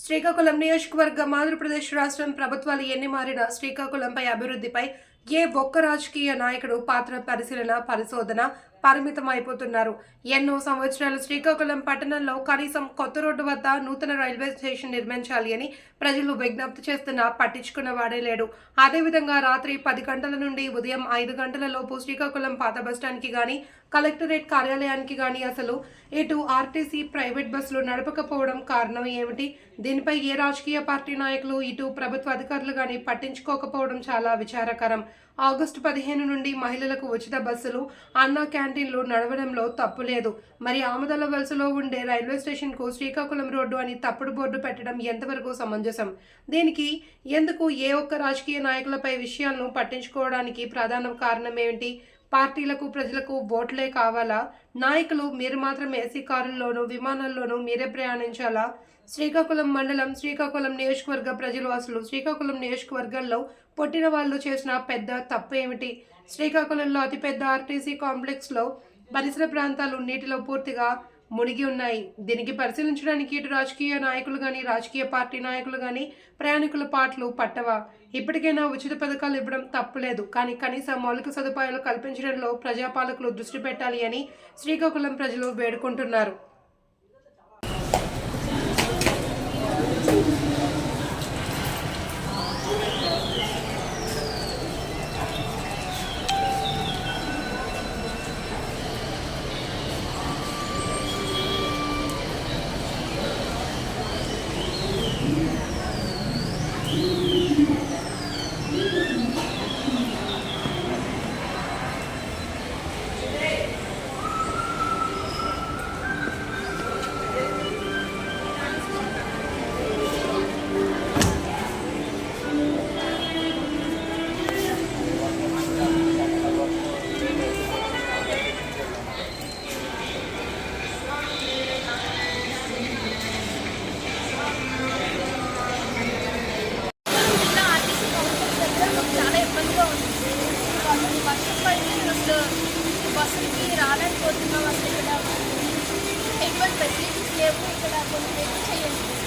శ్రీకాకుళం నియోజకవర్గం ఆంధ్రప్రదేశ్ రాష్ట్రం ప్రభుత్వాలు ఎన్ని మారినా శ్రీకాకుళంపై అభివృద్ధిపై ఏ ఒక్క రాజకీయ నాయకుడు పాత్ర పరిశీలన పరిశోధన పరిమితం అయిపోతున్నారు. ఎన్నో సంవత్సరాలు శ్రీకాకుళం పట్టణంలో కనీసం కొత్త రోడ్డు వద్ద నూతన రైల్వే స్టేషన్ నిర్మించాలి అని ప్రజలు విజ్ఞప్తి చేస్తున్నా పట్టించుకున్న వాడే లేడు. అదేవిధంగా రాత్రి 10 గంటల నుండి ఉదయం 5 గంటల లోపు శ్రీకాకుళం పాత బస్టాండ్కి కానీ కలెక్టరేట్ కార్యాలయానికి కానీ అసలు ఇటు ఆర్టీసీ ప్రైవేట్ బస్సులు నడపకపోవడం కారణం ఏమిటి? దీనిపై ఏ రాజకీయ పార్టీ నాయకులు ఇటు ప్రభుత్వ అధికారులు కానీ పట్టించుకోకపోవడం చాలా విచారకరం. ఆగస్టు 15 నుండి మహిళలకు ఉచిత బస్సులు, అన్నా క్యాంటీన్లు నడవడంలో తప్పు లేదు. మరి ఆమదల వలసలో ఉండే రైల్వే స్టేషన్కు శ్రీకాకుళం రోడ్డు అని తప్పుడు బోర్డు పెట్టడం ఎంతవరకు సమంజసం? దీనికి ఎందుకు ఏ ఒక్క రాజకీయ నాయకులపై విషయాలను పట్టించుకోవడానికి ప్రధాన కారణం ఏమిటి? పార్టీలకు ప్రజలకు ఓట్లే కావాలా? నాయకులు మీరు మాత్రం ఏసీ కారుల్లోనూ విమానాల్లోనూ మీరే ప్రయాణించాలా? శ్రీకాకుళం మండలం, శ్రీకాకుళం నియోజకవర్గ ప్రజలు అసలు శ్రీకాకుళం నియోజకవర్గంలో పుట్టిన వాళ్ళు చేసిన పెద్ద తప్పు ఏమిటి? శ్రీకాకుళంలో అతిపెద్ద ఆర్టీసీ కాంప్లెక్స్లో పరిసర ప్రాంతాలు నీటిలో పూర్తిగా మునిగి ఉన్నాయి. దీనికి పరిశీలించడానికి ఇటు రాజకీయ నాయకులు కానీ రాజకీయ పార్టీ నాయకులు కానీ ప్రయాణికుల పాటలు పట్టవా? ఇప్పటికైనా ఉచిత పథకాలు ఇవ్వడం తప్పులేదు, కానీ కనీస మౌలిక సదుపాయాలు కల్పించడంలో ప్రజాపాలకులు దృష్టి పెట్టాలి అని శ్రీకాకుళం ప్రజలు వేడుకుంటున్నారు. బస్సులకి రాలేకపోతున్నాం. అసలు ఇక్కడ ఎటువంటి ఫెసిలిటీస్ లేవు. ఇక్కడ కొంచెం చేయండి.